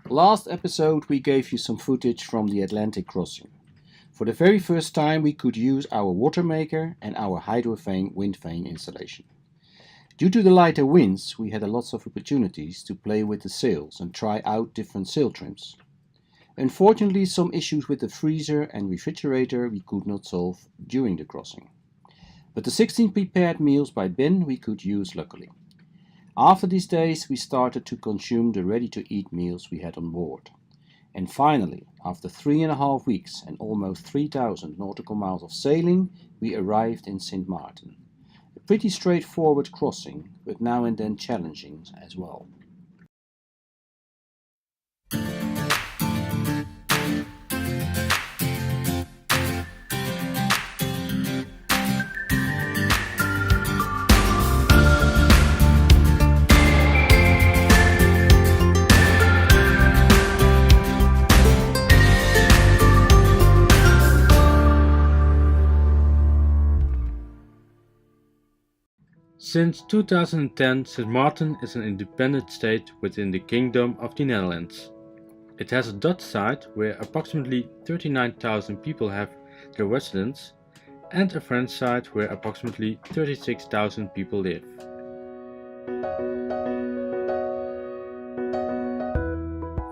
Last episode we gave you some footage from the Atlantic crossing. For the very first time we could use our water maker and our hydrovane wind vane installation. Due to the lighter winds we had lots of opportunities to play with the sails and try out different sail trims. Unfortunately some issues with the freezer and refrigerator we could not solve during the crossing. But the 16 prepared meals by Ben we could use luckily. After these days we started to consume the ready-to-eat meals we had on board. And finally, after 3.5 weeks and almost 3,000 nautical miles of sailing, we arrived in Sint Maarten. A pretty straightforward crossing, but now and then challenging as well. Since 2010, Sint Maarten is an independent state within the Kingdom of the Netherlands. It has a Dutch side where approximately 39,000 people have their residence and a French side where approximately 36,000 people live.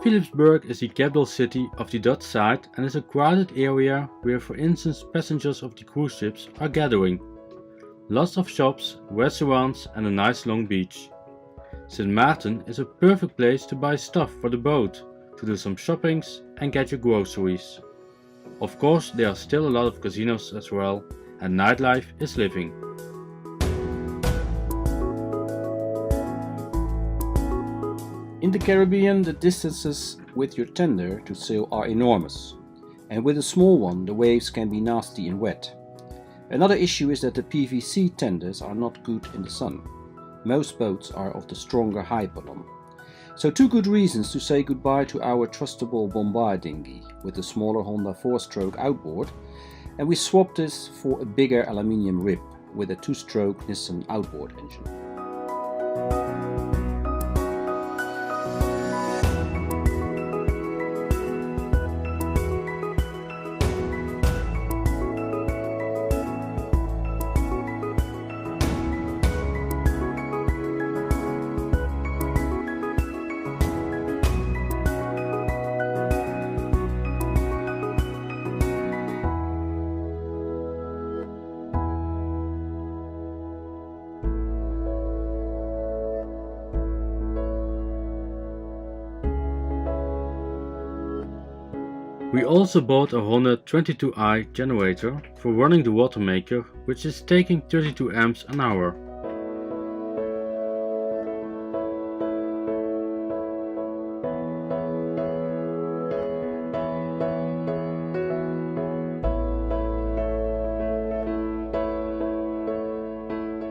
Philipsburg is the capital city of the Dutch side and is a crowded area where, for instance, passengers of the cruise ships are gathering. Lots of shops, restaurants and a nice long beach. Sint Maarten is a perfect place to buy stuff for the boat, to do some shoppings and get your groceries. Of course there are still a lot of casinos as well, and nightlife is living. In the Caribbean the distances with your tender to sail are enormous, and with a small one the waves can be nasty and wet. Another issue is that the PVC tenders are not good in the sun. Most boats are of the stronger Hypalon. So two good reasons to say goodbye to our trustable Bombard dinghy with a smaller Honda 4-stroke outboard, and we swapped this for a bigger aluminium rib with a 2-stroke Nissan outboard engine. We also bought a Honda 22i generator for running the water maker, which is taking 32 amps an hour.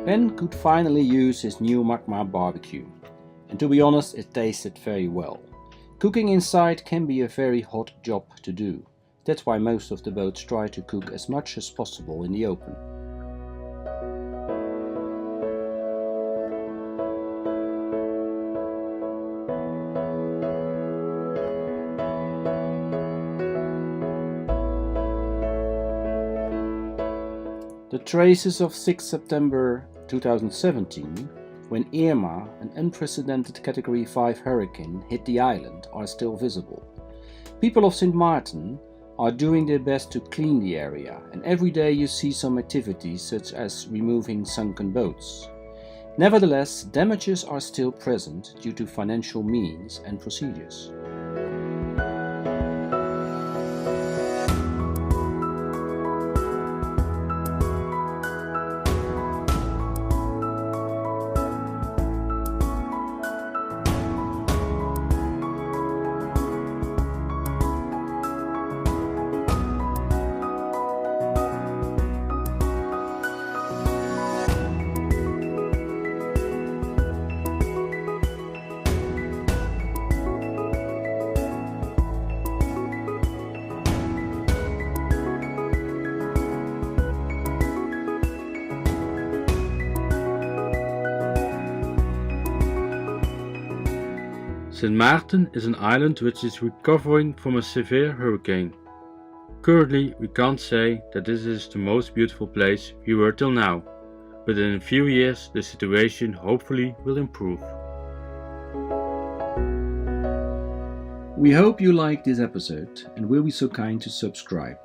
Ben could finally use his new Magma barbecue, and to be honest it tasted very well. Cooking inside can be a very hot job to do. That's why most of the boats try to cook as much as possible in the open. The traces of 6 September 2017, when Irma, an unprecedented Category 5 hurricane, hit the island, are still visible. People of Sint Maarten are doing their best to clean the area, and every day you see some activities such as removing sunken boats. Nevertheless, damages are still present due to financial means and procedures. Sint Maarten is an island which is recovering from a severe hurricane. Currently, we can't say that this is the most beautiful place we were till now, but in a few years the situation hopefully will improve. We hope you liked this episode and will be so kind to subscribe.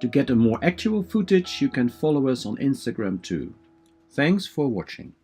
To get a more actual footage, you can follow us on Instagram too. Thanks for watching.